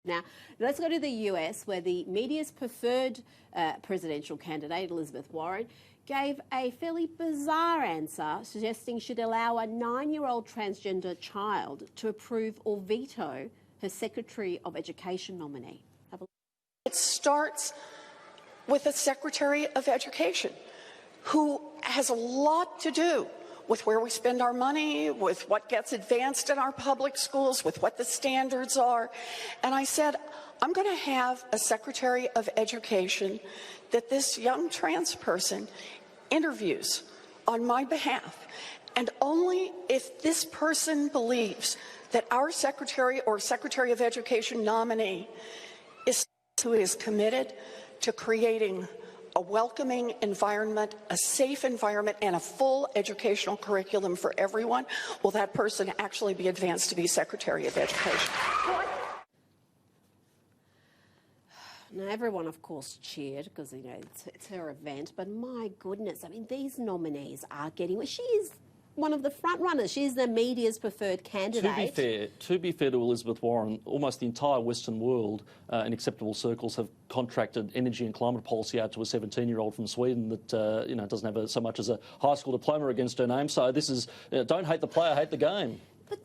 Now, let's go to the US, where the media's preferred presidential candidate, Elizabeth Warren, gave a fairly bizarre answer suggesting she'd allow a 9-year-old transgender child to approve or veto her Secretary of Education nominee. It starts with a Secretary of Education who has a lot to do with where we spend our money, with what gets advanced in our public schools, with what the standards are. And I said, I'm going to have a Secretary of Education that this young trans person interviews on my behalf. And only if this person believes that our Secretary or Secretary of Education nominee is who is committed to creating a welcoming environment, a safe environment, and a full educational curriculum for everyone, will that person actually be advanced to be Secretary of Education? Now, everyone, of course, cheered because, you know, it's her event, but my goodness, I mean, these nominees are getting... She is one of the front runners. She's the media's preferred candidate. To be fair to Elizabeth Warren, almost the entire Western world in acceptable circles have contracted energy and climate policy out to a 17-year-old from Sweden that you know, doesn't have so much as a high school diploma against her name. So this is don't hate the player, hate the game. But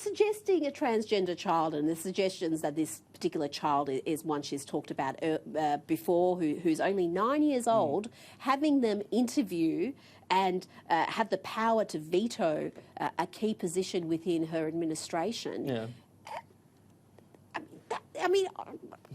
suggesting a transgender child, and the suggestions that this particular child is one she's talked about before, who's only 9 years old, having them interview and have the power to veto a key position within her administration. Yeah. I mean,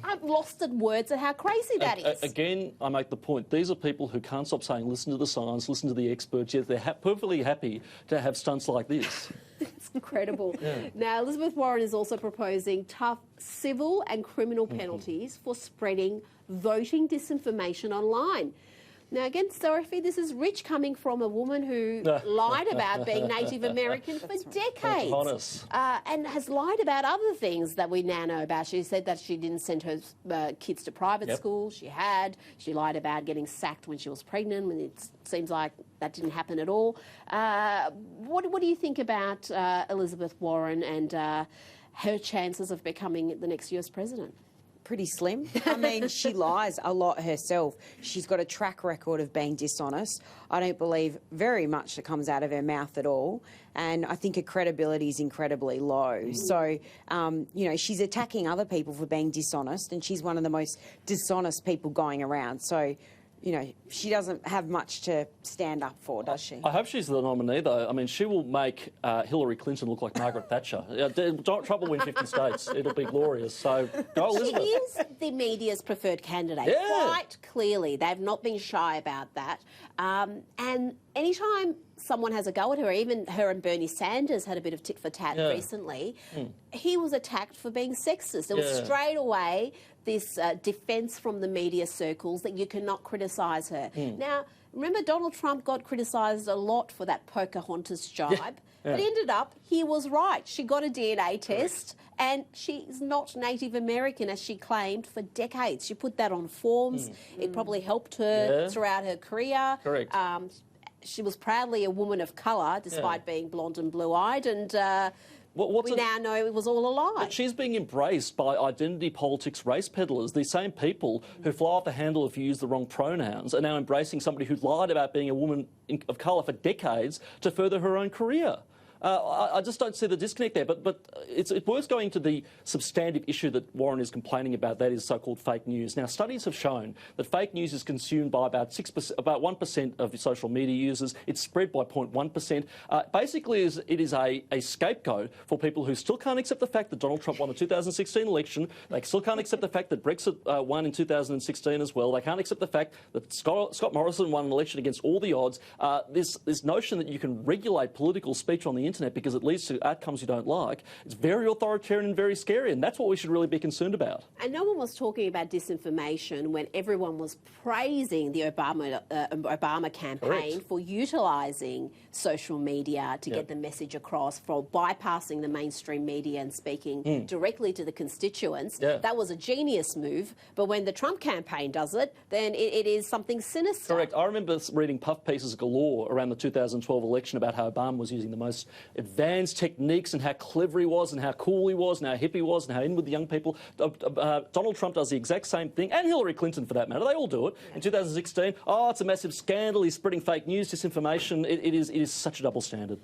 I'm lost at words at how crazy that is. Again, I make the point. These are people who can't stop saying, listen to the science, listen to the experts, yet they're perfectly happy to have stunts like this. It's incredible. Yeah. Now, Elizabeth Warren is also proposing tough civil and criminal penalties for spreading voting disinformation online. Now, again, Sophie, this is rich coming from a woman who lied about being Native American for decades. And has lied about other things that we now know about. She said that she didn't send her kids to private school. She had. She lied about getting sacked when she was pregnant, when it seems like that didn't happen at all. What do you think about Elizabeth Warren and her chances of becoming the next US president? Pretty slim. I mean, she lies a lot herself. She's got a track record of being dishonest. I don't believe very much that comes out of her mouth at all. And I think her credibility is incredibly low. So, you know, she's attacking other people for being dishonest, and she's one of the most dishonest people going around. So, you know, she doesn't have much to stand up for, does she? I hope she's the nominee, though. I mean, she will make Hillary Clinton look like Margaret Thatcher. Trouble win 50 states. It'll be glorious. So, go Elizabeth. She is the media's preferred candidate, quite clearly. They've not been shy about that. And anytime someone has a go at her, even her and Bernie Sanders had a bit of tit for tat recently, he was attacked for being sexist. There was straight away this defence from the media circles that you cannot criticise her. Now, remember, Donald Trump got criticised a lot for that Pocahontas jibe, but ended up, he was right. She got a DNA test, and she's not Native American, as she claimed, for decades. She put that on forms. It probably helped her throughout her career. Correct. She was proudly a woman of colour, despite being blonde and blue-eyed, and we now know it was all a lie. But she's being embraced by identity politics race peddlers. These same people who fly off the handle if you use the wrong pronouns are now embracing somebody who lied about being a woman of colour for decades to further her own career. I just don't see the disconnect there. But it's worth going to the substantive issue that Warren is complaining about, that is so-called fake news. Now, studies have shown that fake news is consumed by about 1% of social media users. It's spread by 0.1%. Basically, it is a scapegoat for people who still can't accept the fact that Donald Trump won the 2016 election. They still can't accept the fact that Brexit won in 2016 as well. They can't accept the fact that Scott Morrison won an election against all the odds. This notion that you can regulate political speech on the internet because it leads to outcomes you don't like, it's very authoritarian and very scary, and that's what we should really be concerned about. And no one was talking about disinformation when everyone was praising the Obama campaign for utilising social media to get the message across, for bypassing the mainstream media and speaking directly to the constituents. That was a genius move, but when the Trump campaign does it, then it is something sinister. Correct. I remember reading puff pieces galore around the 2012 election about how Obama was using the most advanced techniques and how clever he was and how cool he was and how hip he was and how in with the young people. Donald Trump does the exact same thing, and Hillary Clinton for that matter. They all do it. In 2016, it's a massive scandal. He's spreading fake news, disinformation. It is such a double standard.